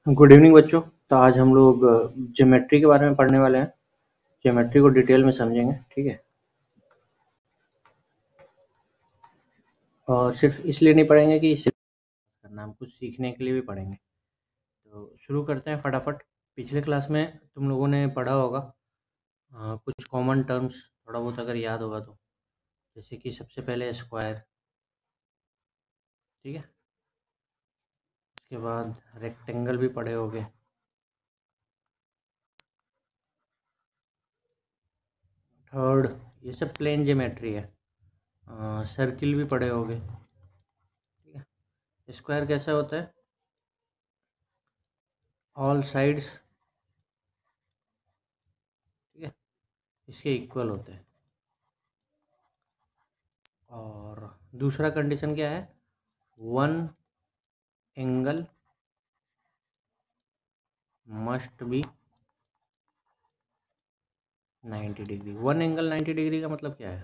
Good evening बच्चों। तो आज हम लोग ज्योमेट्री के बारे में पढ़ने वाले हैं। ज्योमेट्री को डिटेल में समझेंगे, ठीक है। और सिर्फ इसलिए नहीं पढ़ेंगे कि सिर्फ करना, हम कुछ सीखने के लिए भी पढ़ेंगे। तो शुरू करते हैं फटाफट। पिछले क्लास में तुम लोगों ने पढ़ा होगा कुछ कॉमन टर्म्स, थोड़ा बहुत अगर याद होगा तो। जैसे कि सबसे पहले स्क्वायर, ठीक है। उसके बाद रेक्टेंगल भी पढ़े होगे। थर्ड, ये सब प्लेन ज्योमेट्री है। सर्किल भी पढ़े होगे, ठीक है। स्क्वायर कैसा होता है? ऑल साइड्स, ठीक है, इसके इक्वल होते हैं। और दूसरा कंडीशन क्या है? One angle must be 90 degree. One angle 90 degree का मतलब क्या है?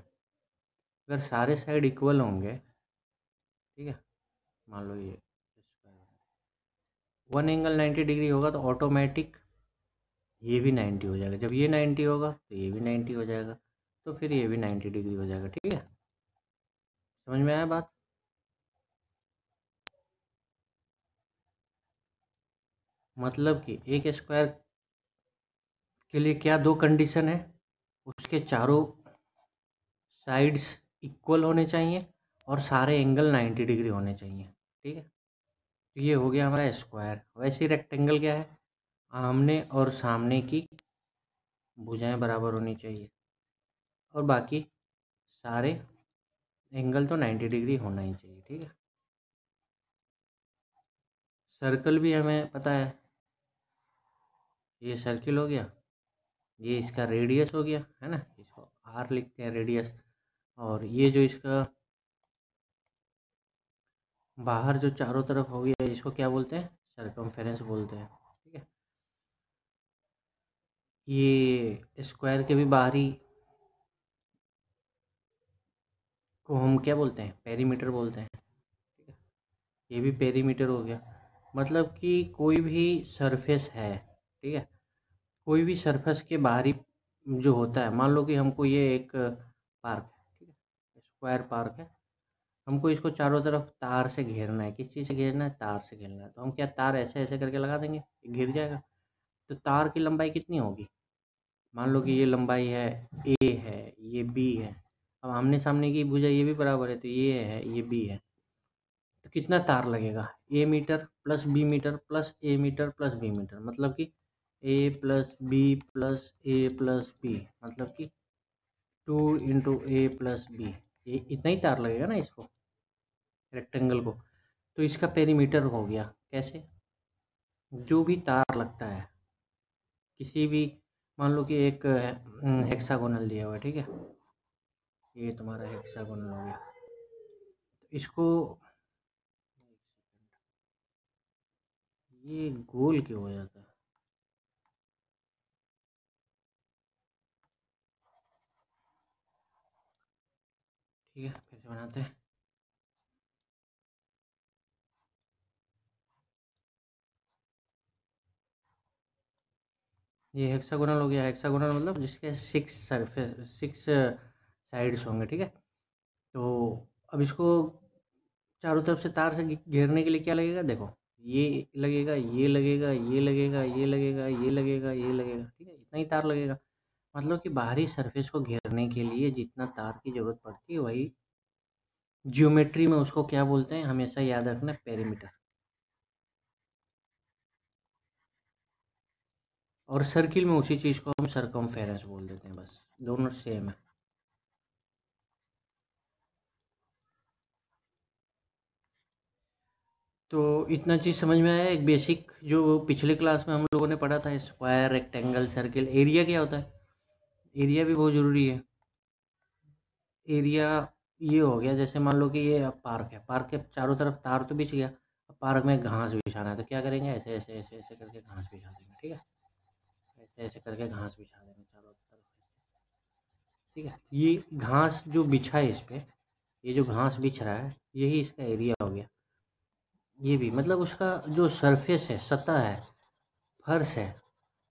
अगर सारे साइड इक्वल होंगे, ठीक है, मान लो ये वन एंगल 90 डिग्री होगा तो ऑटोमेटिक ये भी 90 हो जाएगा। जब ये 90 होगा तो ये भी 90 हो जाएगा, तो फिर ये भी 90 डिग्री हो जाएगा, ठीक है। समझ में आया बात? मतलब कि एक स्क्वायर के लिए क्या दो कंडीशन है? उसके चारों साइड्स इक्वल होने चाहिए और सारे एंगल 90 डिग्री होने चाहिए, ठीक है। तो ये हो गया हमारा स्क्वायर। वैसे ही रेक्टेंगल क्या है? आमने और सामने की भुजाएं बराबर होनी चाहिए और बाकी सारे एंगल तो 90 डिग्री होना ही चाहिए, ठीक है। सर्कल भी हमें पता है, ये सर्किल हो गया, ये इसका रेडियस हो गया, है ना, इसको आर लिखते हैं रेडियस। और ये जो इसका बाहर जो चारों तरफ हो गया, इसको क्या बोलते हैं? सर्कमफेरेंस बोलते हैं, ठीक है। ये स्क्वायर के भी बाहरी को हम क्या बोलते हैं? पेरीमीटर बोलते हैं, ठीक है। ये भी पेरीमीटर हो गया। मतलब कि कोई भी सरफेस है, ठीक है, कोई भी सरफेस के बाहरी जो होता है, मान लो कि हमको ये एक पार्क है, ठीक है, स्क्वायर पार्क है। हमको इसको चारों तरफ तार से घेरना है। किस चीज़ से घेरना है? तार से घेरना है। तो हम क्या तार ऐसे ऐसे करके लगा देंगे, घिर जाएगा। तो तार की लंबाई कितनी होगी? मान लो कि ये लंबाई है ए है, ये बी है। अब आमने सामने की भुजा ये भी बराबर है, तो ये है, ये बी है। तो कितना तार लगेगा? A metre plus B metre plus A metre plus B metre, मतलब कि A plus B plus A plus B, मतलब कि 2 × A + B। ये इतना ही तार लगेगा ना इसको, रेक्टेंगल को। तो इसका पेरीमीटर हो गया। कैसे? जो भी तार लगता है किसी भी, मान लो कि एक हेक्सागोनल दिया हुआ है, ठीक है, ये तुम्हारा हेक्सागोनल हो गया। तो इसको, ये गोल क्यों हो जाता है? ठीक है, फिर से बनाते हैं। ये हेक्सागोनल हो गया। हेक्सागोनल मतलब जिसके 6 सरफेस, 6 साइड्स होंगे, ठीक है। तो अब इसको चारों तरफ से तार से घेरने के लिए क्या लगेगा? देखो, ये लगेगा, ये लगेगा, ये लगेगा, ये लगेगा, ये लगेगा, ये लगेगा, ठीक है, इतना ही तार लगेगा। मतलब कि बाहरी सरफेस को घेरने के लिए जितना तार की जरूरत पड़ती है, वही जियोमेट्री में उसको क्या बोलते हैं? हमेशा याद रखना, पेरीमीटर। और सर्किल में उसी चीज़ को हम सरकमफेरेंस बोल देते हैं, बस दोनों सेम है। तो इतना चीज़ समझ में आया। एक बेसिक जो पिछले क्लास में हम लोगों ने पढ़ा था, स्क्वायर, रेक्टेंगल, सर्किल। एरिया क्या होता है? एरिया भी बहुत ज़रूरी है। एरिया ये हो गया, जैसे मान लो कि ये पार्क है, पार्क के चारों तरफ तार तो बिछ गया। अब पार्क में घास बिछाना है, तो क्या करेंगे? ऐसे ऐसे ऐसे ऐसे करके घास बिछा देंगे, ठीक है, ऐसे ऐसे करके घास बिछा देंगे चारों तरफ, ठीक है। ये घास जो बिछा है इस पे, ये जो घास बिछ रहा है, यही इसका एरिया हो गया। ये भी मतलब उसका जो सरफेस है, सतह है, फर्श है,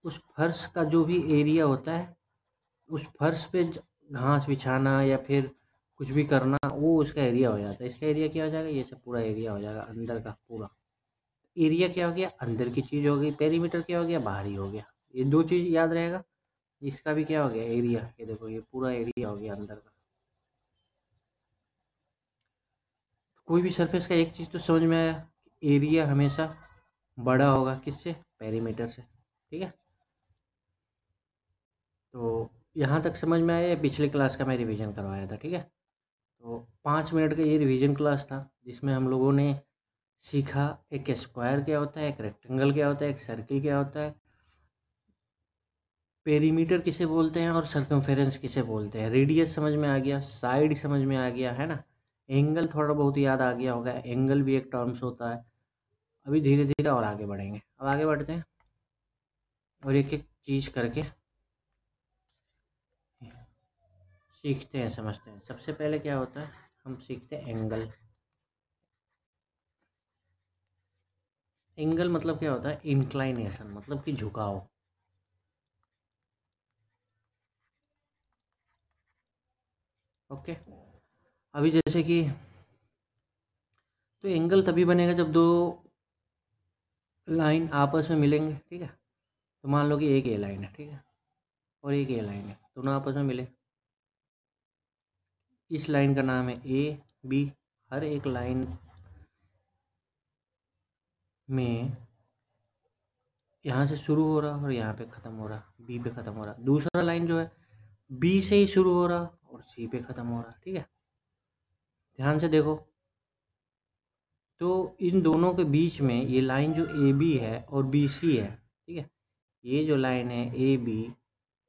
उस फर्श का जो भी एरिया होता है, उस फर्श पे घास बिछाना या फिर कुछ भी करना, वो उसका एरिया हो जाता है। इसका एरिया क्या हो जाएगा, ये सब पूरा एरिया हो जाएगा अंदर का पूरा। एरिया क्या हो गया, अंदर की चीज़ हो गई। पेरीमीटर क्या हो गया, बाहरी हो गया। ये दो चीज़ याद रहेगा। इसका भी क्या हो गया, एरिया। ये देखो, ये पूरा एरिया हो गया अंदर का। कोई भी सरफेस का एक चीज़ तो समझ में आया, एरिया हमेशा बड़ा होगा किससे, पेरीमीटर से। ठीक है, तो यहाँ तक समझ में आया। पिछले क्लास का मैं रिवीजन करवाया था। ठीक है, तो 5 मिनट का ये रिवीजन क्लास था, जिसमें हम लोगों ने सीखा एक स्क्वायर क्या होता है, एक रेक्टेंगल क्या होता है, एक सर्किल क्या होता है, पेरीमीटर किसे बोलते हैं और सर्कमफेरेंस किसे बोलते हैं। रेडियस समझ में आ गया, साइड समझ में आ गया, है ना। एंगल थोड़ा बहुत याद आ गया होगा, एंगल भी एक टर्म्स होता है। अभी धीरे धीरे और आगे बढ़ेंगे। अब आगे बढ़ते हैं और एक एक चीज़ करके सीखते हैं, समझते हैं। सबसे पहले क्या होता है, हम सीखते हैं एंगल। एंगल मतलब क्या होता है, इंक्लाइनेशन, मतलब कि झुकाव। ओके, अभी जैसे कि तो एंगल तभी बनेगा जब दो लाइन आपस में मिलेंगे। ठीक है, तो मान लो कि एक ए लाइन है, ठीक है, और एक ए लाइन है, दोनों आपस में मिले। इस लाइन का नाम है ए बी। हर एक लाइन में यहाँ से शुरू हो रहा और यहाँ पे ख़त्म हो रहा, बी पे ख़त्म हो रहा। दूसरा लाइन जो है बी से ही शुरू हो रहा और सी पे ख़त्म हो रहा। ठीक है, ध्यान से देखो। तो इन दोनों के बीच में ये लाइन जो ए बी है और बी सी है, ठीक है, ये जो लाइन है ए बी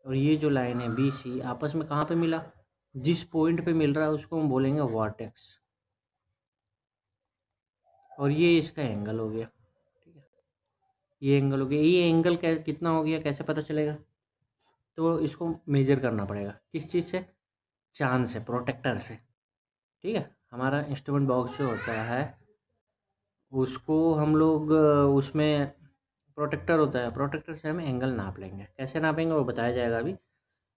और ये जो लाइन है बी सी, आपस में कहाँ पे मिला, जिस पॉइंट पे मिल रहा है उसको हम बोलेंगे वर्टेक्स। और ये इसका एंगल हो गया। ठीक है, ये एंगल हो गया। ये एंगल कितना हो गया, कैसे पता चलेगा, तो इसको मेजर करना पड़ेगा। किस चीज़ से, चांद से, प्रोटेक्टर से। ठीक है, हमारा इंस्ट्रूमेंट बॉक्स जो होता है उसको हम लोग उसमें प्रोटेक्टर होता है, प्रोटेक्टर से हम एंगल नाप लेंगे। कैसे नापेंगे वो बताया जाएगा, अभी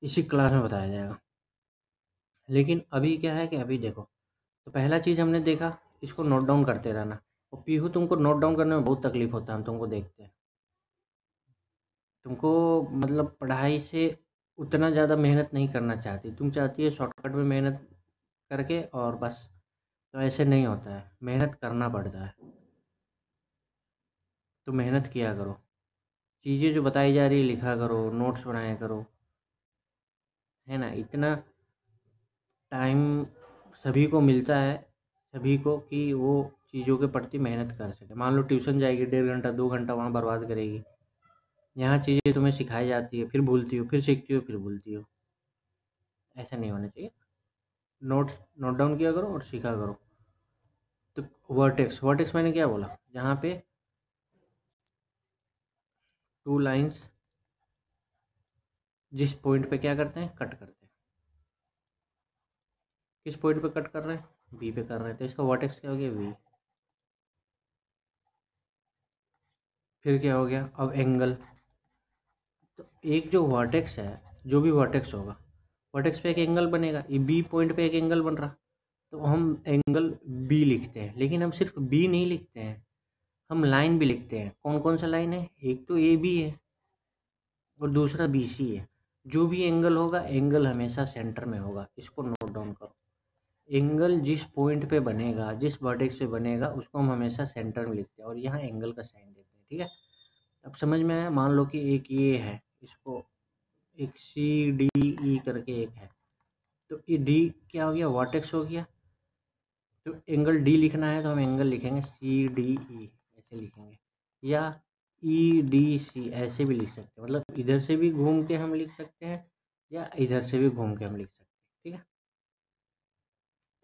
इसी क्लास में बताया जाएगा। लेकिन अभी क्या है कि अभी देखो, तो पहला चीज़ हमने देखा, इसको नोट डाउन करते रहना। और पीहू, तुमको नोट डाउन करने में बहुत तकलीफ होता है, हम तुमको देखते हैं। तुमको मतलब पढ़ाई से उतना ज़्यादा मेहनत नहीं करना चाहती, तुम चाहती है शॉर्टकट में मेहनत करके और बस। तो ऐसे नहीं होता है, मेहनत करना पड़ता है। तो मेहनत किया करो, चीज़ें जो बताई जा रही है लिखा करो, नोट्स बनाया करो, है ना। इतना टाइम सभी को मिलता है, सभी को, कि वो चीज़ों के प्रति मेहनत कर सके। मान लो ट्यूशन जाएगी, 1.5 घंटा 2 घंटा वहाँ बर्बाद करेगी। यहाँ चीज़ें तुम्हें सिखाई जाती है, फिर भूलती हो, फिर सीखती हो, फिर भूलती हो। ऐसा नहीं होना चाहिए। नोट्स नोट डाउन किया करो और सीखा करो। तो वर्टेक्स, वर्टेक्स मैंने क्या बोला, जहाँ पे टू लाइंस जिस पॉइंट पे क्या करते हैं, कट करते हैं। किस पॉइंट पे कट कर रहे हैं, बी पे कर रहे हैं, तो इसका वर्टेक्स क्या हो गया, वी। फिर क्या हो गया, अब एंगल। तो एक जो वर्टेक्स है, जो भी वर्टेक्स होगा, वर्टेक्स पे एक एंगल बनेगा। ये बी पॉइंट पे एक एंगल बन रहा, तो हम एंगल बी लिखते हैं। लेकिन हम सिर्फ बी नहीं लिखते हैं, हम लाइन भी लिखते हैं। कौन कौन सा लाइन है, एक तो ए बी है और दूसरा बी सी है। जो भी एंगल होगा, एंगल हमेशा सेंटर में होगा, इसको नोट डाउन करो। एंगल जिस पॉइंट पे बनेगा, जिस वर्टेक्स पे बनेगा, उसको हम हमेशा सेंटर में लिखते हैं और यहाँ एंगल का साइन देते हैं। ठीक है, अब समझ में आया। मान लो कि एक ये है, इसको एक सी डी ई करके एक है, तो ये डी क्या हो गया, वर्टेक्स हो गया। तो एंगल डी लिखना है तो हम एंगल लिखेंगे सी डी ई, ऐसे लिखेंगे। या ई डी सी ऐसे भी लिख सकते हैं, मतलब इधर से भी घूम के हम लिख सकते हैं या इधर से भी घूम के हम लिख सकते हैं। ठीक है,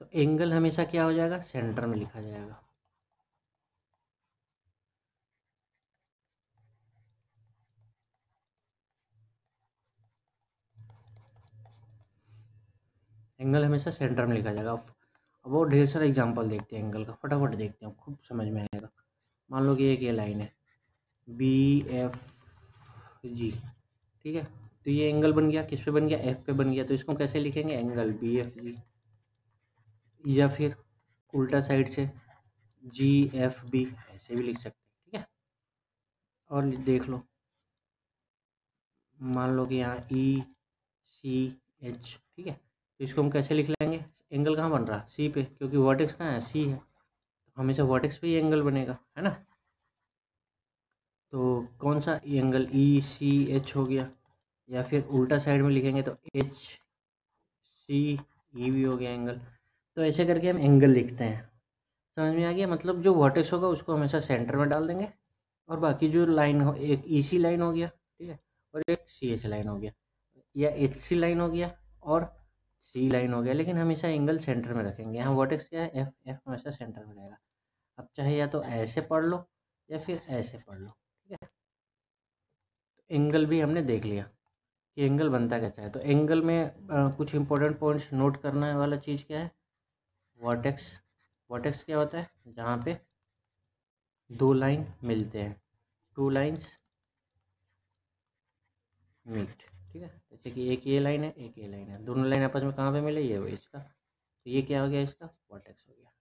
तो एंगल हमेशा क्या हो जाएगा, सेंटर में लिखा जाएगा। एंगल हमेशा सेंटर में लिखा जाएगा। अब वो ढेर सारा एग्जांपल देखते हैं एंगल का, फटाफट देखते हैं, खूब समझ में आएगा। मान लो कि एक ये लाइन है बी एफ जी, ठीक है। तो ये एंगल बन गया, किस पे बन गया, एफ पे बन गया। तो इसको कैसे लिखेंगे, एंगल बी एफ जी, या फिर उल्टा साइड से जी एफ बी, ऐसे भी लिख सकते हैं, ठीक है। और देख लो, मान लो कि यहाँ ई सी एच, ठीक है। तो इसको हम कैसे लिख लेंगे, एंगल कहाँ बन रहा, सी पे, क्योंकि वर्टेक्स कहाँ है, सी है, तो हमेशा वर्टेक्स पे ही एंगल बनेगा, है ना। तो कौन सा एंगल, ई सी एच हो गया, या फिर उल्टा साइड में लिखेंगे तो एच सी ई भी हो गया एंगल। तो ऐसे करके हम एंगल लिखते हैं। समझ में आ गया, मतलब जो वर्टेक्स होगा उसको हमेशा सेंटर में डाल देंगे, और बाकी जो लाइन हो, एक ई सी लाइन हो गया, ठीक है, और एक सी एच लाइन हो गया, या एच सी लाइन हो गया और सी लाइन हो गया, लेकिन हमेशा एंगल सेंटर में रखेंगे। यहाँ वर्टेक्स क्या है, एफ, एफ हमेशा सेंटर में रहेगा। अब चाहे या तो ऐसे पढ़ लो या फिर ऐसे पढ़ लो, ठीक है। तो एंगल भी हमने देख लिया कि एंगल बनता कैसा है। तो एंगल में कुछ इंपॉर्टेंट पॉइंट्स नोट करने वाला चीज़ क्या है, वर्टेक्स। वर्टेक्स क्या होता है, जहाँ पे दो लाइन मिलते हैं, टू लाइन्स मीट, ठीक है। जैसे कि एक ये लाइन है, एक ये लाइन है, दोनों लाइन आपस में कहाँ पे मिले, ये वो इसका, तो ये क्या हो गया, इसका वर्टेक्स हो गया।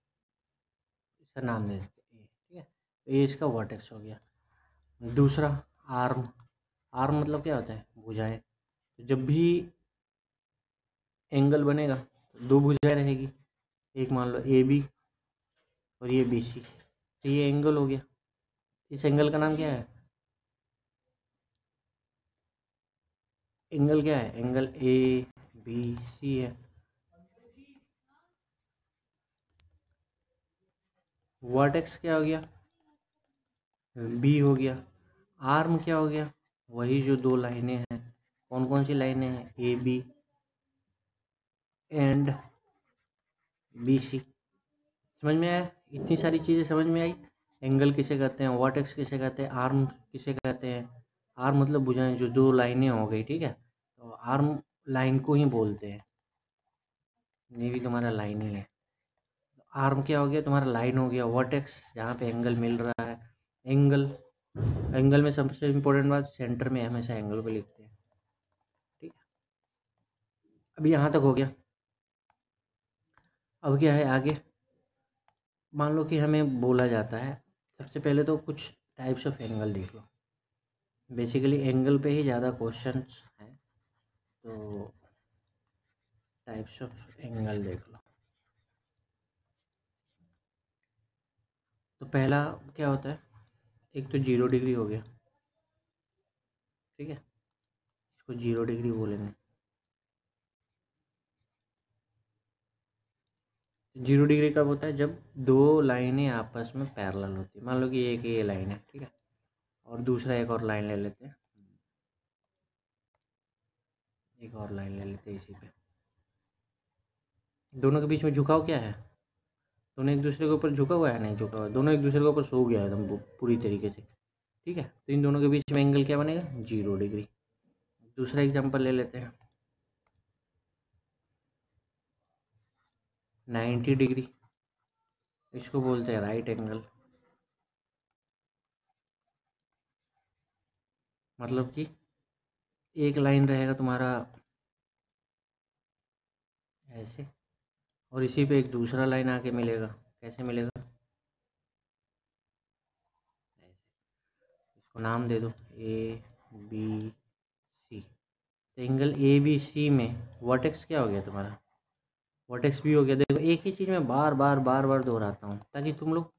इसका नाम दे देते हैं ए, ठीक है। तो ये इसका वर्टेक्स हो गया। दूसरा, आर्म। आर्म मतलब क्या होता है, भुजाएं। तो जब भी एंगल बनेगा तो दो भुजाएं रहेगी, एक मान लो ए बी और ये बी सी, तो ये एंगल हो गया। इस एंगल का नाम क्या है, एंगल क्या है, एंगल ए बी सी है। वर्टेक्स क्या हो गया, बी हो गया। आर्म क्या हो गया, वही जो दो लाइनें हैं, कौन कौन सी लाइनें हैं, A B and B C. समझ में आया, इतनी सारी चीज़ें समझ में आई। एंगल किसे कहते हैं, वर्टेक्स किसे कहते हैं, आर्म किसे कहते हैं। आर्म मतलब भुजाएं, जो दो लाइनें हो गई, ठीक है। तो आर्म लाइन को ही बोलते हैं, ये भी तुम्हारा लाइन ही है। आर्म क्या हो गया, तुम्हारा लाइन हो गया। वर्टेक्स जहाँ पे एंगल मिल रहा है, एंगल, एंगल में सबसे इम्पोर्टेंट बात, सेंटर में हमेशा एंगल को लिखते हैं, ठीक है। अभी यहाँ तक हो गया। अब क्या है आगे, मान लो कि हमें बोला जाता है, सबसे पहले तो कुछ टाइप्स ऑफ एंगल देख लो। बेसिकली एंगल पे ही ज़्यादा क्वेश्चंस हैं, तो टाइप्स ऑफ एंगल देख लो। तो पहला क्या होता है, एक तो 0 डिग्री हो गया, ठीक है, इसको 0 डिग्री बोलेंगे। 0 डिग्री कब होता है, जब दो लाइनें आपस में पैरेलल होती है। मान लो कि एक ये लाइन है, ठीक है, और दूसरा एक और लाइन ले लेते हैं, एक और लाइन ले लेते हैं इसी पे। दोनों के बीच में झुकाव क्या है, दोनों एक दूसरे के ऊपर झुका हुआ है, नहीं झुका हुआ है, दोनों एक दूसरे के ऊपर सो गया है एकदम पूरी तरीके से, ठीक है। तो इन दोनों के बीच में एंगल क्या बनेगा, 0 डिग्री। दूसरा एग्जांपल ले लेते हैं, 90 डिग्री, इसको बोलते हैं राइट एंगल। मतलब कि एक लाइन रहेगा तुम्हारा ऐसे, और इसी पे एक दूसरा लाइन आके मिलेगा, कैसे मिलेगा, ऐसे। इसको नाम दे दो ए बी सी। तो एंगल ए बी सी में वर्टेक्स क्या हो गया तुम्हारा, वर्टेक्स भी हो गया। देखो एक ही चीज़ मैं बार बार बार बार दोहराता हूँ ताकि तुम लोग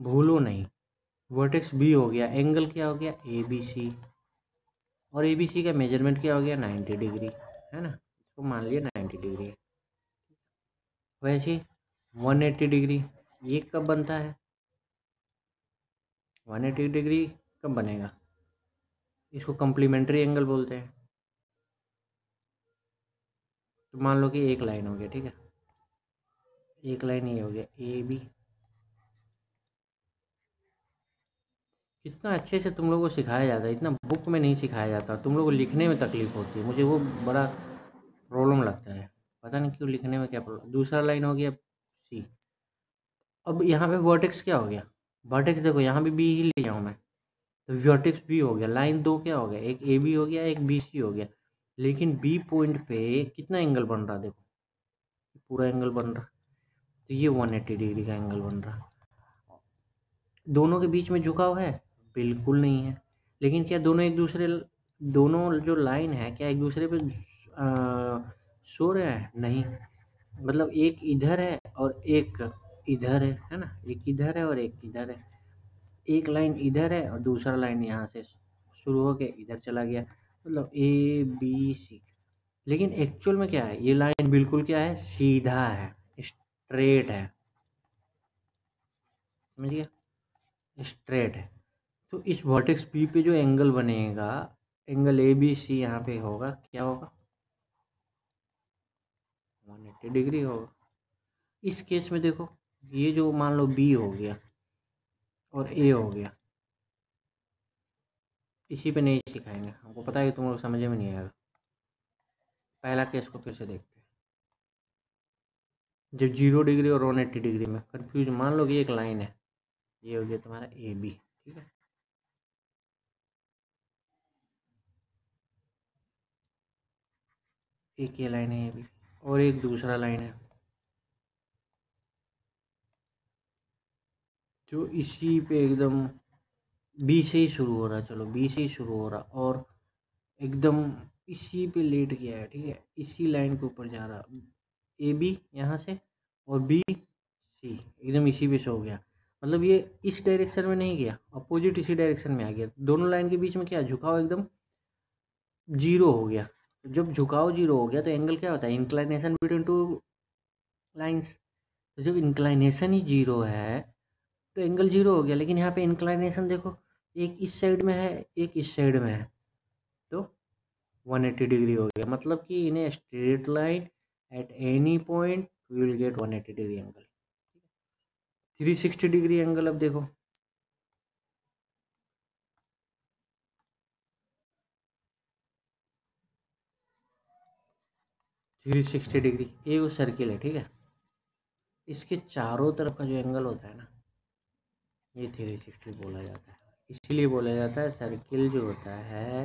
भूलो नहीं। वर्टेक्स बी हो गया, एंगल क्या हो गया, ए बी सी, और ए बी सी का मेजरमेंट क्या हो गया, 90 डिग्री, है ना। इसको मान लिया 90 डिग्री है। वैसे 180 डिग्री ये कब बनता है, 180 डिग्री कब बनेगा, इसको कम्प्लीमेंट्री एंगल बोलते हैं। तो मान लो कि एक लाइन हो गया, ठीक है, एक लाइन ये हो गया ए बी। कितना अच्छे से तुम लोगों को सिखाया जाता है, इतना बुक में नहीं सिखाया जाता, तुम लोगों को लिखने में तकलीफ होती है, मुझे वो बड़ा प्रॉब्लम लगता है, पता नहीं क्यों लिखने में क्या प्रॉब्लम। दूसरा लाइन हो गया सी। अब यहाँ पे वर्टेक्स क्या हो गया, वर्टेक्स देखो यहाँ भी बी ही लिया हूँ मैं, तो वर्टेक्स बी हो गया, लाइन दो क्या हो गया, एक ए बी हो गया, एक बी सी हो गया। लेकिन बी पॉइंट पे कितना एंगल बन रहा देखो, पूरा एंगल बन रहा, तो ये 180 डिग्री का एंगल बन रहा। दोनों के बीच में झुकाव है? बिल्कुल नहीं है। लेकिन क्या दोनों एक दूसरे, दोनों जो लाइन है क्या एक दूसरे पे सो रहे हैं? नहीं। मतलब एक इधर है और एक इधर है ना, एक इधर है और एक इधर है। एक लाइन इधर है और दूसरा लाइन यहाँ से शुरू होके इधर चला गया, मतलब ए बी सी। लेकिन एक्चुअल में क्या है, ये लाइन बिल्कुल क्या है, सीधा है, स्ट्रेट है, समझ गया, स्ट्रेट है। तो इस वर्टेक्स बी पे जो एंगल बनेगा, एंगल ए बी सी यहाँ पे होगा, क्या होगा, 180 डिग्री होगा। इस केस में देखो, ये जो मान लो बी हो गया और ए हो गया, इसी पे नहीं सिखाएंगे, हमको पता है कि तुम लोग समझ में नहीं आएगा। पहला केस को फिर से देखते हैं। जब 0 डिग्री और 180 डिग्री में कंफ्यूज, मान लो कि एक लाइन है, ये हो गया तुम्हारा ए बी, ठीक है। एक ये लाइन है ए बी और एक दूसरा लाइन है जो इसी पे एकदम बी से ही शुरू हो रहा, चलो बी से ही शुरू हो रहा और एकदम इसी पे लेट गया है, ठीक है, इसी लाइन के ऊपर जा रहा, ए बी यहाँ से और बी सी एकदम इसी पे से हो गया। मतलब ये इस डायरेक्शन में नहीं गया, अपोजिट इसी डायरेक्शन में आ गया। दोनों लाइन के बीच में क्या झुकाव एकदम जीरो हो गया। जब झुकाव जीरो हो गया तो एंगल क्या होता है, इंक्लाइनेशन बिटवीन टू लाइंस। तो जब इंक्लाइनेशन ही जीरो है तो एंगल जीरो हो गया। लेकिन यहाँ पे इंक्लाइनेशन देखो, एक इस साइड में है, एक इस साइड में है, तो 180 डिग्री हो गया। मतलब कि in a straight line at any point we will get 180 degree angle. 360 degree angle अब देखो, 360 डिग्री, ये वो सर्किल है, ठीक है। इसके चारों तरफ का जो एंगल होता है ना, ये 360 बोला जाता है। इसीलिए बोला जाता है सर्किल जो होता है,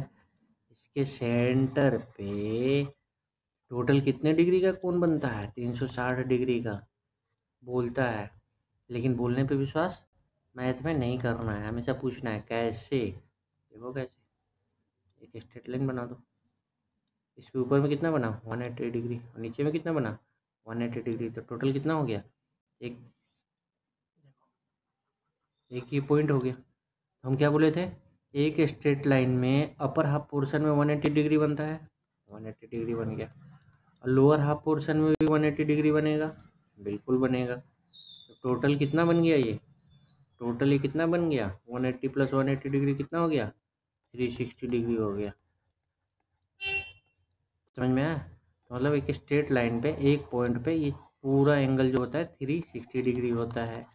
इसके सेंटर पे टोटल कितने डिग्री का कोण बनता है, 360 डिग्री का बोलता है। लेकिन बोलने पे विश्वास मैथ में नहीं करना है, हमेशा पूछना है कैसे। देखो कैसे, एक स्ट्रेट लाइन बना दो, इसके ऊपर में कितना बना 180 डिग्री और नीचे में कितना बना 180 डिग्री, तो टोटल कितना हो गया, एक एक ही पॉइंट हो गया। तो हम क्या बोले थे, एक स्ट्रेट लाइन में अपर हाफ पोर्शन में 180 डिग्री बनता है, 180 डिग्री बन गया। और लोअर हाफ पोर्शन में भी 180 डिग्री बनेगा, बिल्कुल बनेगा। तो टोटल कितना बन गया ये, टोटल ये कितना बन गया, 180 प्लस 180 डिग्री कितना हो गया, 360 डिग्री हो गया। समझ में आया? तो मतलब एक स्ट्रेट लाइन पे एक पॉइंट पे ये पूरा एंगल जो होता है 360 डिग्री होता है।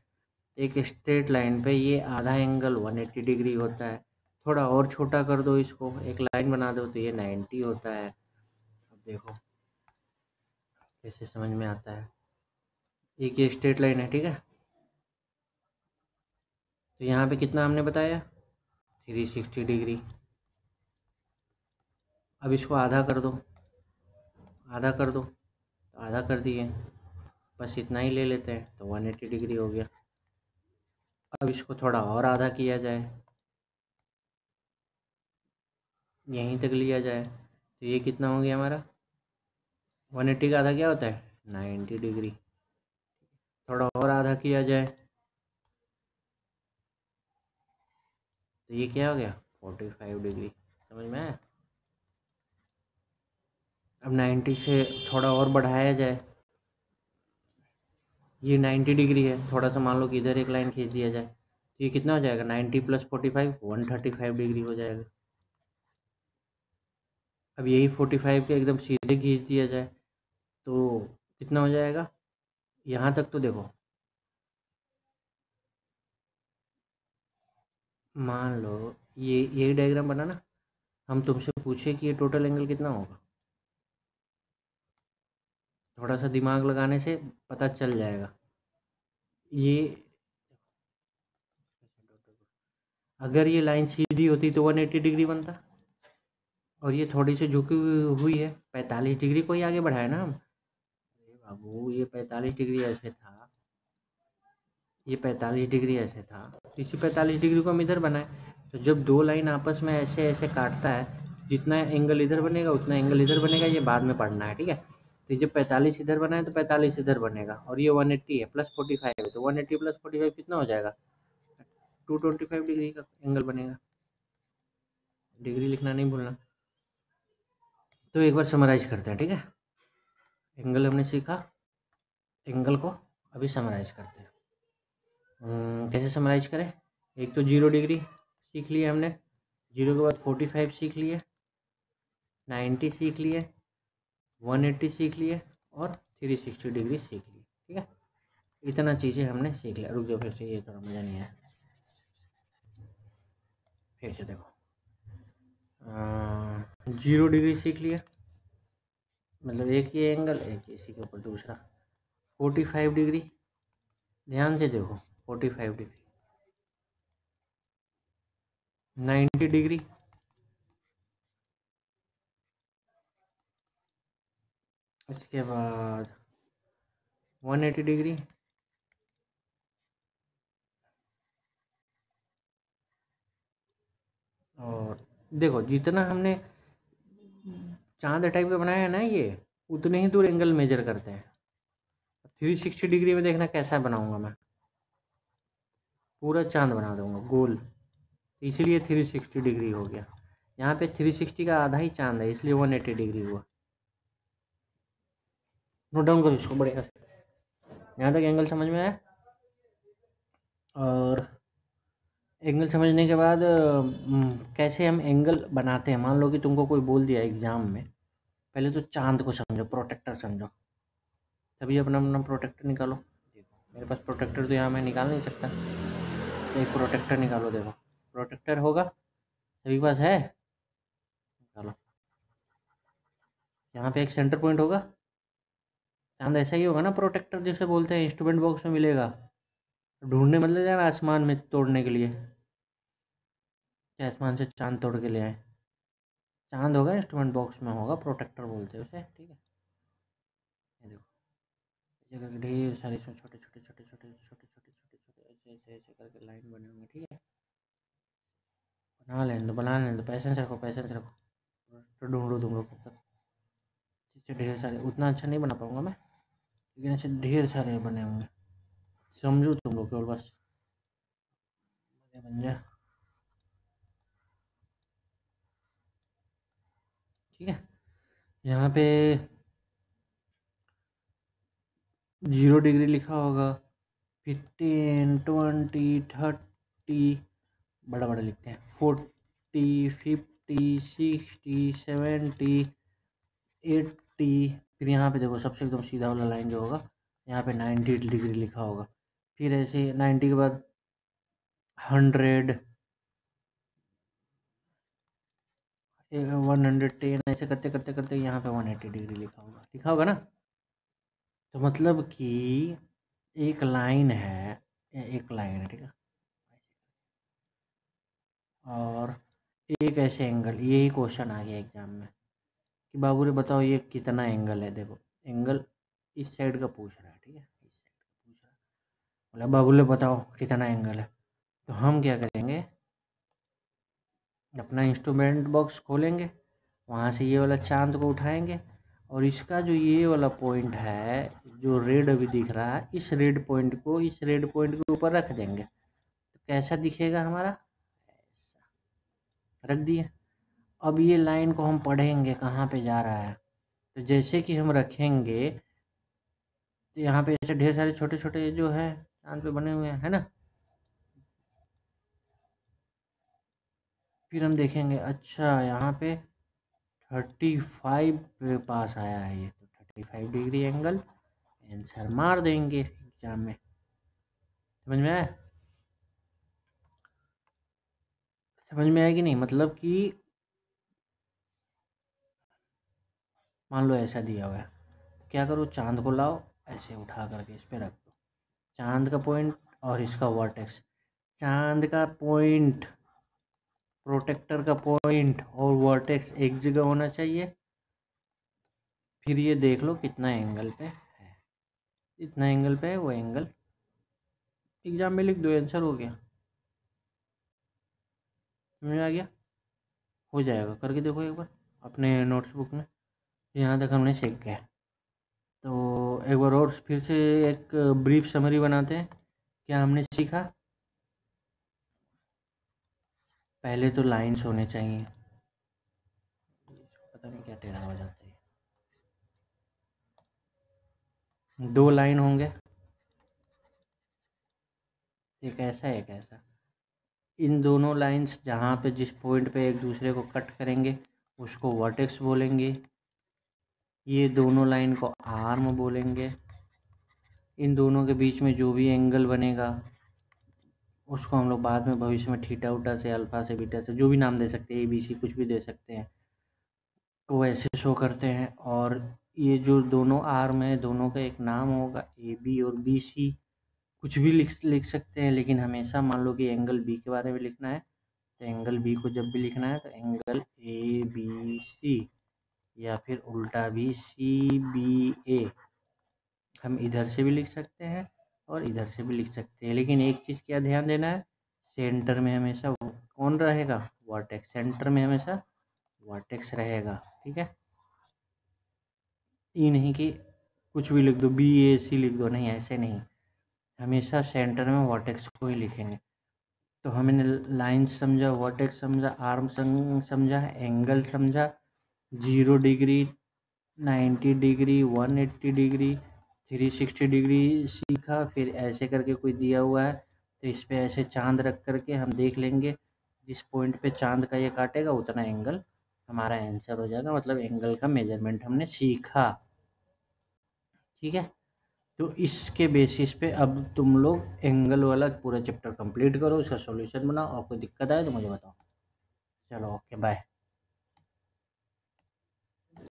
एक स्ट्रेट लाइन पे ये आधा एंगल 180 डिग्री होता है। थोड़ा और छोटा कर दो इसको, एक लाइन बना दो तो ये 90 होता है। अब देखो कैसे समझ में आता है। एक ये स्ट्रेट लाइन है, ठीक है, तो यहाँ पे कितना हमने बताया 360 डिग्री। अब इसको आधा कर दो, आधा कर दो, तो आधा कर दिए, बस इतना ही ले लेते हैं तो 180 डिग्री हो गया। अब इसको थोड़ा और आधा किया जाए, यहीं तक लिया जाए, तो ये कितना हो गया हमारा 180 का आधा क्या होता है 90 डिग्री। थोड़ा और आधा किया जाए तो ये क्या हो गया 45 डिग्री। समझ में आया? अब 90 से थोड़ा और बढ़ाया जाए, ये 90 डिग्री है, थोड़ा सा मान लो कि इधर एक लाइन खींच दिया जाए तो ये कितना हो जाएगा 90 प्लस 45 135 डिग्री हो जाएगा। अब यही 45 के एकदम सीधे खींच दिया जाए तो कितना हो जाएगा, यहाँ तक तो देखो, मान लो ये यही डायग्राम बना ना, हम तुमसे पूछे कि ये टोटल एंगल कितना होगा, थोड़ा सा दिमाग लगाने से पता चल जाएगा। ये अगर ये लाइन सीधी होती तो 180 डिग्री बनता, और ये थोड़ी सी झुकी हुई है, 45 डिग्री को ही आगे बढ़ाया ना हम। अरे बाबू, ये 45 डिग्री ऐसे था, ये 45 डिग्री ऐसे था, इसी 45 डिग्री को हम इधर बनाए। तो जब दो लाइन आपस में ऐसे ऐसे काटता है, जितना एंगल इधर बनेगा उतना एंगल इधर बनेगा, ये बाद में पढ़ना है, ठीक है। तो जब 45 इधर बनाए तो 45 इधर बनेगा, और ये 180 है प्लस 45 है, तो 180 प्लस 45 कितना हो जाएगा, 225 डिग्री का एंगल बनेगा। डिग्री लिखना नहीं भूलना। तो एक बार समराइज करते हैं, ठीक है। एंगल हमने सीखा, एंगल को अभी समराइज करते हैं। कैसे समराइज करें। एक तो 0 डिग्री सीख लिया हमने, 0 के बाद 45 सीख लिए, 90 सीख लिए, 180 सीख लिए, और 360 डिग्री सीख ली, ठीक है। इतना चीज़ें हमने सीख लिया। रुक जाओ, फिर से ये थोड़ा मज़ा नहीं आया, फिर से देखो। 0 डिग्री सीख लिया, मतलब एक ये एंगल, एक इसी के ऊपर दूसरा। 45 डिग्री, ध्यान से देखो, 45 डिग्री, 90 डिग्री, इसके बाद 180 डिग्री, और देखो जितना हमने चांद टाइप का बनाया है ना, ये उतने ही दूर एंगल मेजर करते हैं। 360 डिग्री में देखना कैसा बनाऊंगा मैं, पूरा चांद बना दूंगा गोल, इसलिए 360 डिग्री हो गया। यहाँ पे 360 का आधा ही चांद है, इसलिए 180 डिग्री हुआ। नोट डाउन करो इसको बढ़िया से। यहाँ तक एंगल समझ में आया। और एंगल समझने के बाद कैसे हम एंगल बनाते हैं। मान लो कि तुमको कोई बोल दिया एग्जाम में, पहले तो चांद को समझो, प्रोटेक्टर समझो, तभी अपना अपना प्रोटेक्टर निकालो। देखो मेरे पास प्रोटेक्टर तो यहाँ मैं निकाल नहीं सकता, तो एक प्रोटेक्टर निकालो। देखो प्रोटेक्टर होगा, सभी के पास है, निकालो। यहाँ पे एक सेंटर पॉइंट होगा, चांद ऐसा ही होगा ना, प्रोटेक्टर जिसे बोलते हैं, इंस्ट्रूमेंट बॉक्स में मिलेगा। ढूंढने मतलब जाना आसमान में तोड़ने के लिए, आसमान से चांद तोड़ के ले आए, चांद होगा इंस्ट्रूमेंट बॉक्स में होगा, प्रोटेक्टर बोलते हैं उसे, ठीक है। ये देखो, ऐसे करके ढेर सारे इसमें छोटे छोटे छोटे छोटे छोटे छोटे छोटे छोटे ऐसे ऐसे ऐसे करके लाइन बने होंगे, ठीक है। बना लेने दो, पैसेंस रखो, पैसेंस रखो। तो ढूंढो तुम लोग तब तक, इससे ढेर सारे, उतना अच्छा नहीं बना पाऊंगा मैं, लेकिन ऐसे ढेर सारे बने होंगे, समझो तुम लोग केवल बस, बन जाए, ठीक है। यहाँ पे 0 डिग्री लिखा होगा, 15 20 30, बड़ा बड़ा लिखते हैं, 40 50 60 70 80। फिर यहाँ पे देखो सबसे एकदम सीधा वाला लाइन जो होगा, यहाँ पे 90 डिग्री लिखा होगा। फिर ऐसे 90 के बाद 100, 110, ऐसे करते करते करते यहाँ पे 180 डिग्री लिखा होगा ना। तो मतलब कि एक लाइन है, एक लाइन है, ठीक है, और एक ऐसे एंगल, यही क्वेश्चन आ गया एग्जाम में कि बाबू रे बताओ ये कितना एंगल है। देखो एंगल इस साइड का पूछ रहा है, ठीक है, इस साइड का पूछ रहा है, बोला बाबू रे बताओ कितना एंगल है। तो हम क्या करेंगे, अपना इंस्ट्रूमेंट बॉक्स खोलेंगे, वहाँ से ये वाला चांद को उठाएंगे, और इसका जो ये वाला पॉइंट है, जो रेड अभी दिख रहा है, इस रेड पॉइंट को इस रेड पॉइंट के ऊपर रख देंगे, तो कैसा दिखेगा हमारा, ऐसा रख दिए। अब ये लाइन को हम पढ़ेंगे कहाँ पे जा रहा है। तो जैसे कि हम रखेंगे, तो यहाँ पे ऐसे ढेर सारे छोटे छोटे जो है चांद पे बने हुए हैं, है ना। फिर हम देखेंगे, अच्छा यहाँ पे 35 पे पास आया है ये, तो 35 डिग्री एंगल, आंसर मार देंगे एग्जाम में। समझ में आया, समझ में आया कि नहीं। मतलब कि मान लो ऐसा दिया हुआ है, क्या करो, चांद को लाओ, ऐसे उठा करके इस पे रख दो, चांद का पॉइंट और इसका वर्टेक्स, चांद का पॉइंट प्रोटेक्टर का पॉइंट और वर्टेक्स एक जगह होना चाहिए। फिर ये देख लो कितना एंगल पे है, इतना एंगल पे है वो एंगल। एग्जाम में लिख दो, आंसर हो गया। समझ में आ गया? हो जाएगा, करके देखो एक बार अपने नोट्सबुक में। यहाँ तक हमने सीख गए, तो एक बार और फिर से एक ब्रीफ समरी बनाते हैं। क्या हमने सीखा? पहले तो लाइंस होने चाहिए, पता नहीं क्या टेढ़ा हो जाता है। 2 लाइन होंगे, एक ऐसा एक ऐसा। इन दोनों लाइंस जहाँ पे जिस पॉइंट पे एक दूसरे को कट करेंगे उसको वर्टेक्स बोलेंगे। ये दोनों लाइन को आर्म बोलेंगे। इन दोनों के बीच में जो भी एंगल बनेगा उसको हम लोग बाद में भविष्य में थीटा उटा से, अल्फा से, बीटा से, जो भी नाम दे सकते हैं, ABC कुछ भी दे सकते हैं, तो ऐसे शो करते हैं। और ये जो दोनों आर्म है दोनों का एक नाम होगा, AB और BC। कुछ भी लिख सकते हैं, लेकिन हमेशा मान लो कि एंगल B के बारे में लिखना है, तो एंगल B को जब भी लिखना है तो एंगल ABC, या फिर उल्टा भी CBA। हम इधर से भी लिख सकते हैं और इधर से भी लिख सकते हैं, लेकिन एक चीज़ क्या ध्यान देना है, सेंटर में हमेशा कौन रहेगा? वर्टेक्स। सेंटर में हमेशा वर्टेक्स रहेगा, ठीक है। ये नहीं कि कुछ भी लिख दो, BAC लिख दो, नहीं, ऐसे नहीं, हमेशा सेंटर में वर्टेक्स को ही लिखेंगे। तो हमने लाइन समझा, वर्टेक्स समझा, आर्म समझा, एंगल समझा, 0 डिग्री, 90 डिग्री, 180 डिग्री, 360 डिग्री सीखा। फिर ऐसे करके कोई दिया हुआ है तो इस पे ऐसे चांद रख करके हम देख लेंगे, जिस पॉइंट पे चांद का ये काटेगा उतना एंगल हमारा आंसर हो जाएगा, मतलब एंगल का मेजरमेंट हमने सीखा, ठीक है। तो इसके बेसिस पे अब तुम लोग एंगल वाला पूरा चैप्टर कंप्लीट करो, उसका सॉल्यूशन बनाओ, और कोई दिक्कत आए तो मुझे बताओ। चलो, ओके, बाय।